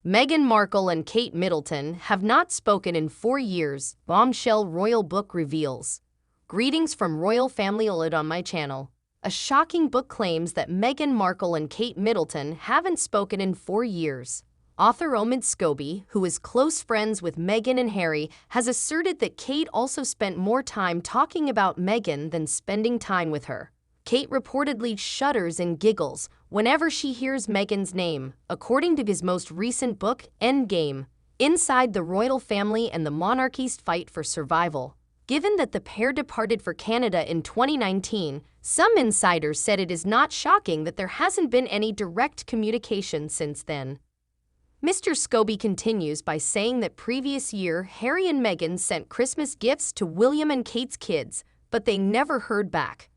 Meghan Markle and Kate Middleton have not spoken in 4 years, Bombshell Royal Book reveals. Greetings from Royal Family on my channel. A shocking book claims that Meghan Markle and Kate Middleton haven't spoken in 4 years. Author Omid Scobie, who is close friends with Meghan and Harry, has asserted that Kate also spent more time talking about Meghan than spending time with her. Kate reportedly shudders and giggles whenever she hears Meghan's name, according to his most recent book, Endgame, Inside the Royal Family and the Monarchy's Fight for Survival. Given that the pair departed for Canada in 2019, some insiders said it is not shocking that there hasn't been any direct communication since then. Mr. Scobie continues by saying that previous year, Harry and Meghan sent Christmas gifts to William and Kate's kids, but they never heard back.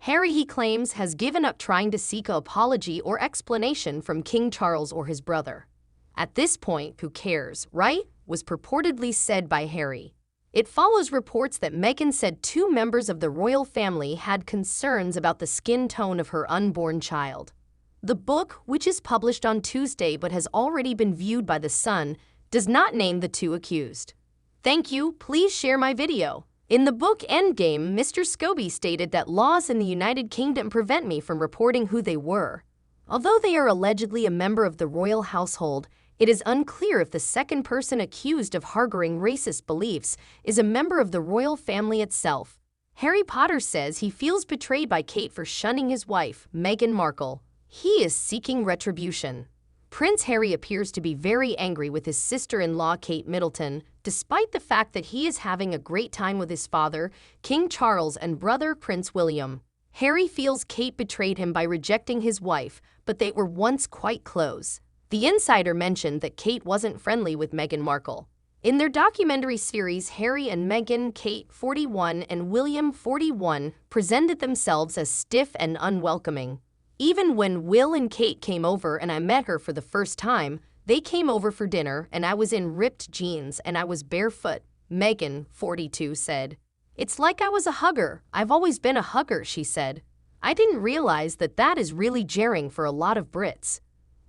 Harry, he claims, has given up trying to seek an apology or explanation from King Charles or his brother. At this point, who cares, right? Was purportedly said by Harry. It follows reports that Meghan said 2 members of the royal family had concerns about the skin tone of her unborn child. The book, which is published on Tuesday but has already been viewed by The Sun, does not name the 2 accused. Thank you, please share my video. In the book Endgame, Mr. Scobie stated that laws in the United Kingdom prevent me from reporting who they were. Although they are allegedly a member of the royal household, it is unclear if the second person accused of harboring racist beliefs is a member of the royal family itself. Harry Potter says he feels betrayed by Kate for shunning his wife, Meghan Markle. He is seeking retribution. Prince Harry appears to be very angry with his sister-in-law Kate Middleton, despite the fact that he is having a great time with his father, King Charles, and brother Prince William. Harry feels Kate betrayed him by rejecting his wife, but they were once quite close. The insider mentioned that Kate wasn't friendly with Meghan Markle. In their documentary series, Harry and Meghan, Kate, 41, and William, 41, presented themselves as stiff and unwelcoming. Even when Will and Kate came over and I met her for the first time, they came over for dinner and I was in ripped jeans and I was barefoot, Meghan, 42, said. It's like I was a hugger. I've always been a hugger, she said. I didn't realize that that is really jarring for a lot of Brits.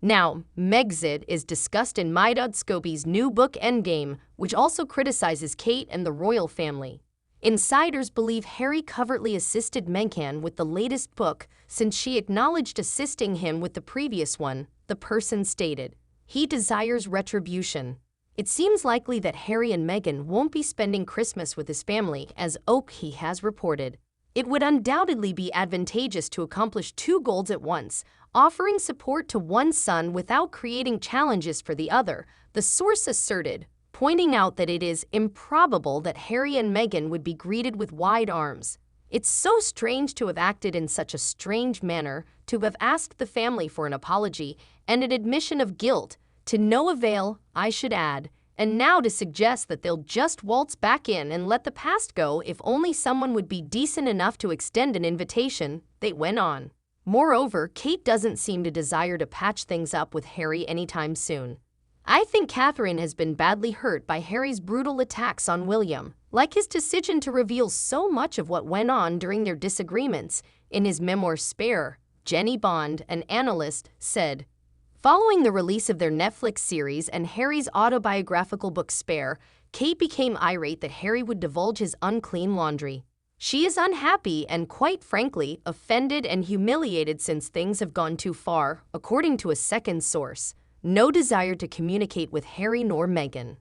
Now, Megxit is discussed in Motivational Scobie's new book Endgame, which also criticizes Kate and the royal family. Insiders believe Harry covertly assisted Meghan with the latest book since she acknowledged assisting him with the previous one, the person stated. He desires retribution. It seems likely that Harry and Meghan won't be spending Christmas with his family, as he has reported. It would undoubtedly be advantageous to accomplish 2 goals at once, offering support to one son without creating challenges for the other, the source asserted, pointing out that it is improbable that Harry and Meghan would be greeted with wide arms. It's so strange to have acted in such a strange manner, to have asked the family for an apology and an admission of guilt, to no avail, I should add, and now to suggest that they'll just waltz back in and let the past go if only someone would be decent enough to extend an invitation, they went on. Moreover, Kate doesn't seem to desire to patch things up with Harry anytime soon. I think Catherine has been badly hurt by Harry's brutal attacks on William, like his decision to reveal so much of what went on during their disagreements. In his memoir Spare, Jenny Bond, an analyst, said, following the release of their Netflix series and Harry's autobiographical book Spare, Kate became irate that Harry would divulge his unclean laundry. She is unhappy and, quite frankly, offended and humiliated since things have gone too far, according to a second source. No desire to communicate with Harry nor Meghan.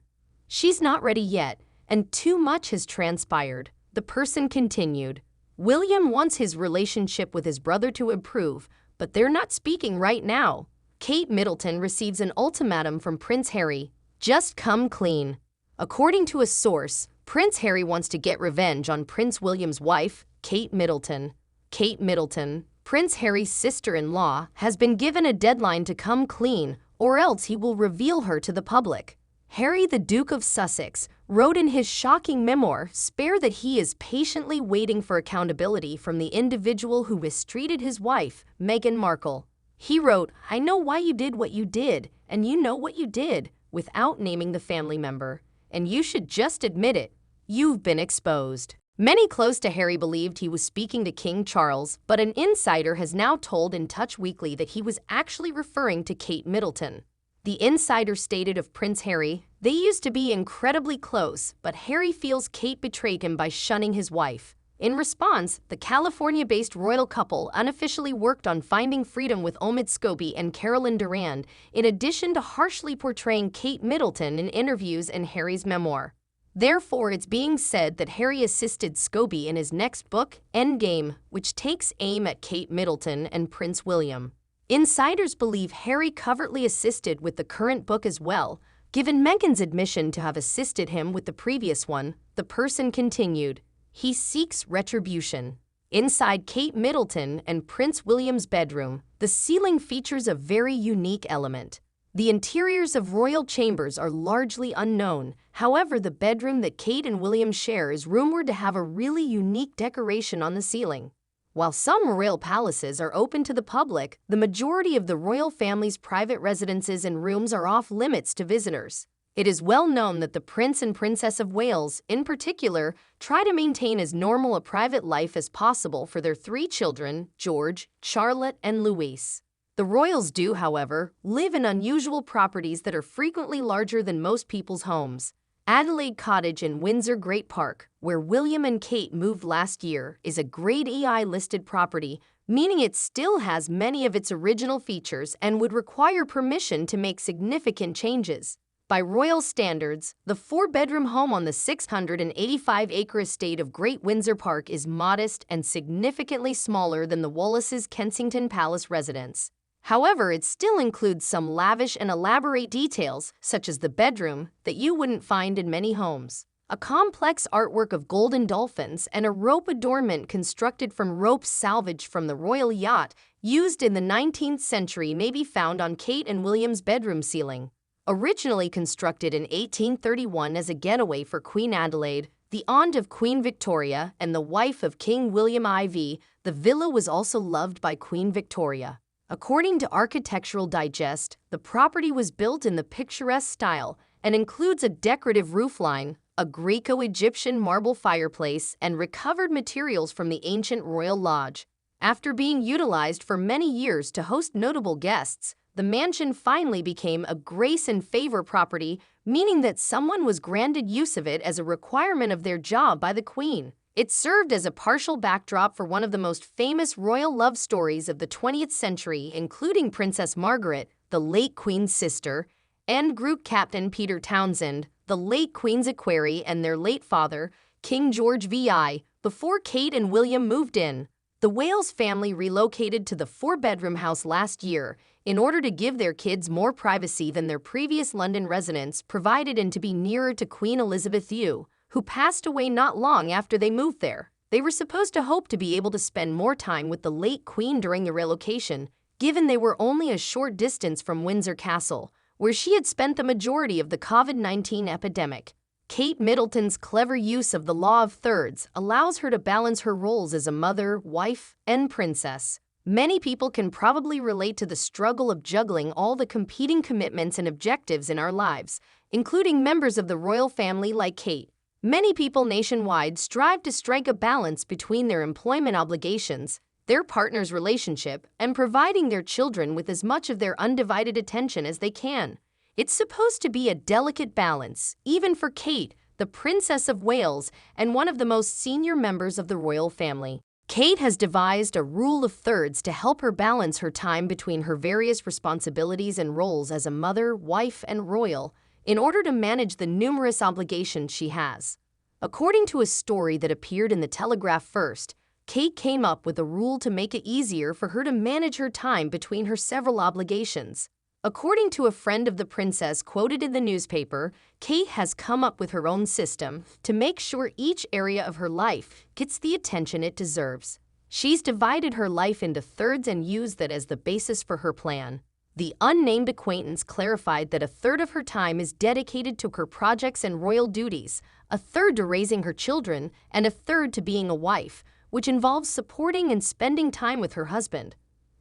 She's not ready yet, and too much has transpired, the person continued. William wants his relationship with his brother to improve, but they're not speaking right now. Kate Middleton receives an ultimatum from Prince Harry, just come clean. According to a source, Prince Harry wants to get revenge on Prince William's wife, Kate Middleton. Kate Middleton, Prince Harry's sister-in-law, has been given a deadline to come clean, or else he will reveal her to the public. Harry, the Duke of Sussex, wrote in his shocking memoir, Spare, that he is patiently waiting for accountability from the individual who mistreated his wife, Meghan Markle. He wrote, I know why you did what you did, and you know what you did, without naming the family member. And you should just admit it. You've been exposed. Many close to Harry believed he was speaking to King Charles, but an insider has now told In Touch Weekly that he was actually referring to Kate Middleton. The insider stated of Prince Harry, "They used to be incredibly close, but Harry feels Kate betrayed him by shunning his wife." In response, the California-based royal couple unofficially worked on finding freedom with Omid Scobie and Carolyn Durand, in addition to harshly portraying Kate Middleton in interviews and Harry's memoir. Therefore, it's being said that Harry assisted Scobie in his next book, Endgame, which takes aim at Kate Middleton and Prince William. Insiders believe Harry covertly assisted with the current book as well. Given Meghan's admission to have assisted him with the previous one, the person continued, "He seeks retribution." Inside Kate Middleton and Prince William's bedroom, the ceiling features a very unique element. The interiors of royal chambers are largely unknown. However, the bedroom that Kate and William share is rumored to have a really unique decoration on the ceiling. While some royal palaces are open to the public, the majority of the royal family's private residences and rooms are off limits to visitors. It is well known that the Prince and Princess of Wales, in particular, try to maintain as normal a private life as possible for their 3 children, George, Charlotte, and Louis. The royals do, however, live in unusual properties that are frequently larger than most people's homes. Adelaide Cottage in Windsor Great Park, where William and Kate moved last year, is a Grade EI listed property, meaning it still has many of its original features and would require permission to make significant changes. By royal standards, the 4-bedroom home on the 685-acre estate of Great Windsor Park is modest and significantly smaller than the Wallace's Kensington Palace residence. However, it still includes some lavish and elaborate details, such as the bedroom, that you wouldn't find in many homes. A complex artwork of golden dolphins and a rope adornment constructed from ropes salvaged from the royal yacht used in the 19th century may be found on Kate and William's bedroom ceiling. Originally constructed in 1831 as a getaway for Queen Adelaide, the aunt of Queen Victoria and the wife of King William IV, the villa was also loved by Queen Victoria. According to Architectural Digest, the property was built in the picturesque style and includes a decorative roofline, a Greco-Egyptian marble fireplace, and recovered materials from the ancient royal lodge. After being utilized for many years to host notable guests, the mansion finally became a grace and favor property, meaning that someone was granted use of it as a requirement of their job by the Queen. It served as a partial backdrop for one of the most famous royal love stories of the 20th century, including Princess Margaret, the late Queen's sister, and group captain Peter Townsend, the late Queen's equerry, and their late father, King George VI, before Kate and William moved in. The Wales family relocated to the 4-bedroom house last year in order to give their kids more privacy than their previous London residence provided and to be nearer to Queen Elizabeth II, who passed away not long after they moved there. They were supposed to hope to be able to spend more time with the late Queen during the relocation, given they were only a short distance from Windsor Castle, where she had spent the majority of the COVID-19 epidemic. Kate Middleton's clever use of the law of thirds allows her to balance her roles as a mother, wife, and princess. Many people can probably relate to the struggle of juggling all the competing commitments and objectives in our lives, including members of the royal family like Kate. Many people nationwide strive to strike a balance between their employment obligations, their partner's relationship, and providing their children with as much of their undivided attention as they can. It's supposed to be a delicate balance, even for Kate, the Princess of Wales and one of the most senior members of the royal family. Kate has devised a rule of thirds to help her balance her time between her various responsibilities and roles as a mother, wife, and royal, in order to manage the numerous obligations she has. According to a story that appeared in the Telegraph first, Kate came up with a rule to make it easier for her to manage her time between her several obligations. According to a friend of the princess quoted in the newspaper, Kate has come up with her own system to make sure each area of her life gets the attention it deserves. She's divided her life into thirds and used that as the basis for her plan. The unnamed acquaintance clarified that a third of her time is dedicated to her projects and royal duties, a third to raising her children, and a third to being a wife, which involves supporting and spending time with her husband.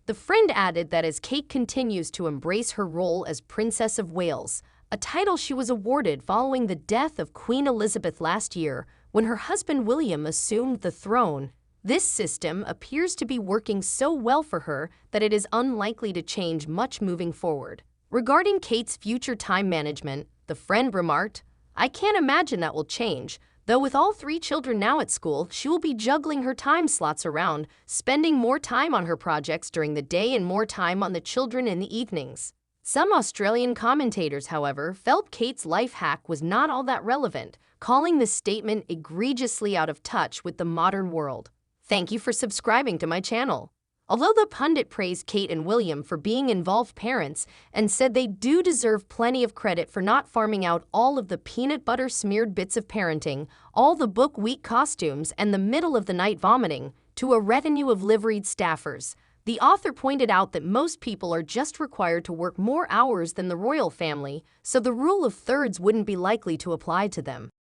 The friend added that as Kate continues to embrace her role as Princess of Wales, a title she was awarded following the death of Queen Elizabeth last year when her husband William assumed the throne, this system appears to be working so well for her that it is unlikely to change much moving forward. Regarding Kate's future time management, the friend remarked, "I can't imagine that will change. Though with all 3 children now at school, she will be juggling her time slots around, spending more time on her projects during the day and more time on the children in the evenings." Some Australian commentators, however, felt Kate's life hack was not all that relevant, calling this statement egregiously out of touch with the modern world. Thank you for subscribing to my channel. Although the pundit praised Kate and William for being involved parents and said they do deserve plenty of credit for not farming out all of the peanut butter smeared bits of parenting, all the book week costumes, and the middle of the night vomiting to a retinue of liveried staffers, the author pointed out that most people are just required to work more hours than the royal family, so the rule of thirds wouldn't be likely to apply to them.